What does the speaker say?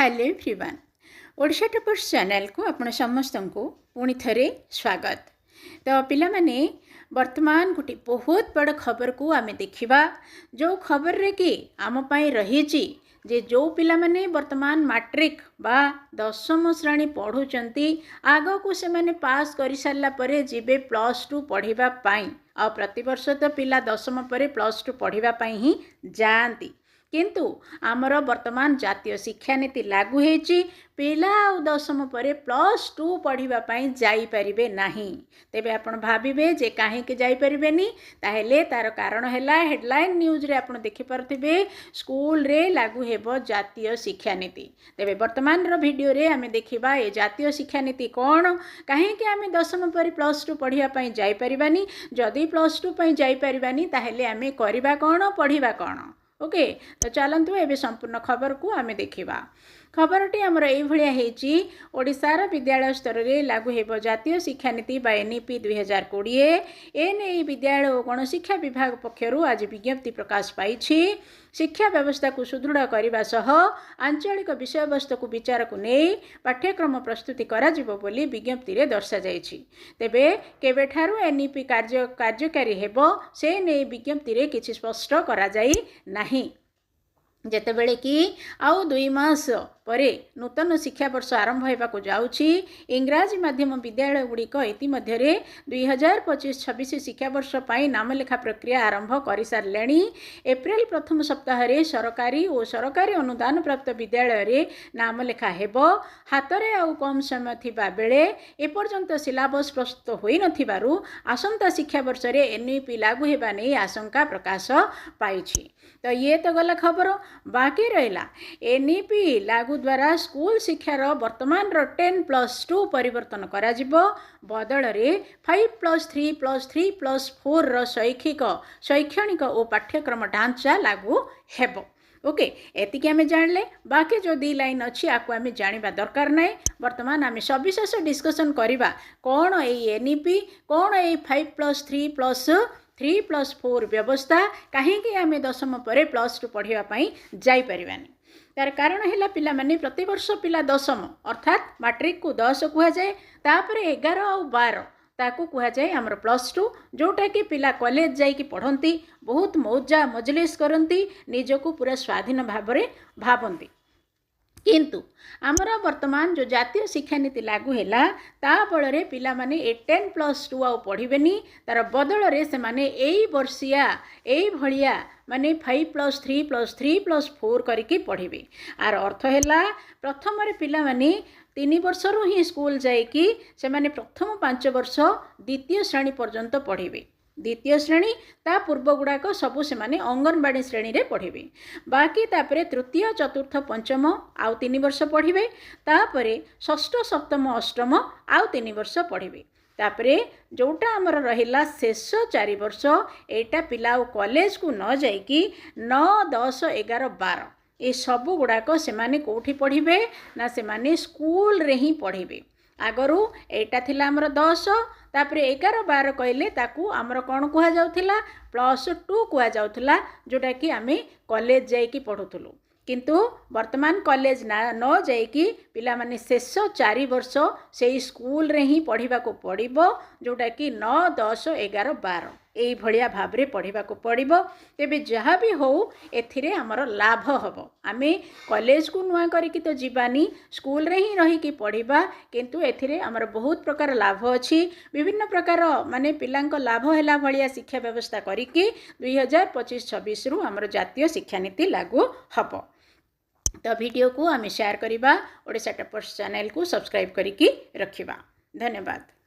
Hello everyone Odisha toppers channel को आपण समस्त को पुणी थरे स्वागत। तो पिला माने वर्तमान गोटे बहुत बड़ खबर को आमे देखिबा जो खबर रे कि आम पाई रही जे जो पिला माने वर्तमान मैट्रिक बा 10वीं श्रेणी पढ़ुचंती आगो को से माने पास कर सारला परे जिबे +2 पढ़िबा पाई आ प्रतिवर्ष तो पिला 10वीं परे +2 पढ़िबा पाई ही जाती किंतु आमर वर्तमान जातीय शिक्षा नीति लागू होईची पिला 10वीं परे +2 पढ़ाई जाइपारे नहीं। तेबे आपण भाविबे जे काहे के जाइपारेनी ताहेले तार कारण हैला हेडलाइन न्यूज रे आपण देखि परथिबे स्कूल रे लागू हेबो जातीय शिक्षा नीति। तेबे वर्तमान रो वीडियो रे आमे देखिबा ए जातीय शिक्षा नीति कोन काहे के आमे 10वीं परे +2 पढ़िया पई जाइपारिबानी जदी +2 पई जाइपारिबानी ताहेले आमे करिबा कोन पढ़िबा कोन। ओके तो चलतु ए संपूर्ण खबर को आमे देखिबा। खबरटी आमर ये ओडिशार विद्यालय स्तर में लागू हेब जातीय शिक्षा नीति बा एनईपी 2020 एने विद्यालय और गणशिक्षा विभाग पक्षरु आज विज्ञप्ति प्रकाश पाई। शिक्षा व्यवस्था को सुदृढ़ करने सह आंचलिक विषय वस्तु को विचार को नहीं पाठ्यक्रम प्रस्तुति करा जिवो बोली विज्ञप्ति रे दर्शा जाइछि। तेबे केबेठारु एनईपी कार्यकारी हेबो से नहीं विज्ञप्ति रे किछि स्पष्ट करा जाई नाही। जेतेबेले कि आउ 2 मास परे नूतन शिक्षा वर्ष आरंभ होगा जाउछि इंग्राजी माध्यम विद्यालय गुड़िक इतिमध्य 2025-26 शिक्षा वर्ष पाई नामलेखा प्रक्रिया आरंभ कर सारे। एप्रिल प्रथम सप्ताह रे सरकारी और सरकारी अनुदान प्राप्त विद्यालय रे नामलेखा हेबो। हातरे आउ कम समय थिबा बेले एपर्यंत सिलेबस प्रस्तुत होई नथिबारु आसंता शिक्षा वर्ष रे एनईपी लागू हेबा नै आशंका प्रकाश पाइछि। तो ये तो गला खबर बाकी रहिला एनईपी लागू द्वारा स्कूल शिक्षार वर्तमान 10+2 परिवर्तन करा जिवो बदल रे 5+3+3+4 रो शैक्षणिक और पाठ्यक्रम ढांचा लागू हेबो। ओके एतिक आमे जानले बाकी जो 2 लाइन अच्छी आपको आमे जानिबा दरकार नाही। वर्तमान आमे सविशेष डिस्कशन करिबा कोन ए एनईपी कोन ए 5+3+3+4 व्यवस्था कहीं आमे 10वीं परे +2 पढ़िबा पई जाई परिबानी। तार कारण है पिला माने प्रतिवर्ष पिला 10वीं अर्थात मैट्रिक को 10 कह जाए तापर 11 और 12 ताकू कह जाए आमर +2 जोटा कि पिला कॉलेज जाइकी पढ़ती बहुत मौजा मजलिस करती निजको पूरा स्वाधीन भाव में भावती। किंतु आमर वर्तमान जो जातीय शिक्षा नीति लागू हैला ता बଳରେ पिला माने 10+2 आउ पढ़िबेनी तार बदल रे से माने एई वर्षिया एई भलिया माने 5+3+3+4 करके पढ़िबे। आर अर्थ हैला प्रथम रे पिला माने 3 वर्षरु ही स्कूल जाइकी से माने प्रथम 5 वर्ष द्वितीय श्रेणी पर्यंत पढ़िबे। द्वितीय श्रेणी ता पूर्व गुड़ाक सबू से माने अंगनवाड़ी श्रेणी रे पढ़िबे। बाकी तापरे तृतीय चतुर्थ पंचम आउ 3 वर्ष पढ़िबे। तापरे षष्ठ सप्तम अष्टम आउ 3 वर्ष पढ़िबे। तापरे जोटा आमर रहिला शेष 4 वर्ष एटा पिला कॉलेज को न जाइकी 9 10 11 12 ए सबू गुड़ाक से माने कोठी पढ़िबे ना से माने स्कूल रे ही पढ़िबे। आगरू एटा थिला आमर 10 तापरे 11 12 कहले ताकू आमर कौन कह जाउथिला +2 कह जाउथिला जोटा कि आमे कॉलेज जाइकी पढ़ुथुलु। किंतु वर्तमान कॉलेज न जाइकी पिला माने शेष 4 वर्ष से स्कूल रे ही पढ़िबा को पड़िबो जोटा कि 9 10 11 12 एई भलिया भाव रे पढ़िबा को पड़िबो। तेबे जहाँ भी हो एथिरे हमर लाभ हबो। आमे कॉलेज को नुआ करिकी तो जीवानी स्कूल रे ही रही की पढ़िबा किंतु एथिरे हमर बहुत प्रकार लाभ अछि। विभिन्न प्रकार माने पिलांक लाभ हैला भलिया शिक्षा व्यवस्था करिकी 2025-26 रु हमर जातीय शिक्षा नीति लागू हबो। तो वीडियो को आमे शेयर करिबा ओडिशा टॉपर्स चैनल को सब्सक्राइब करिकी रखिबा। धन्यवाद।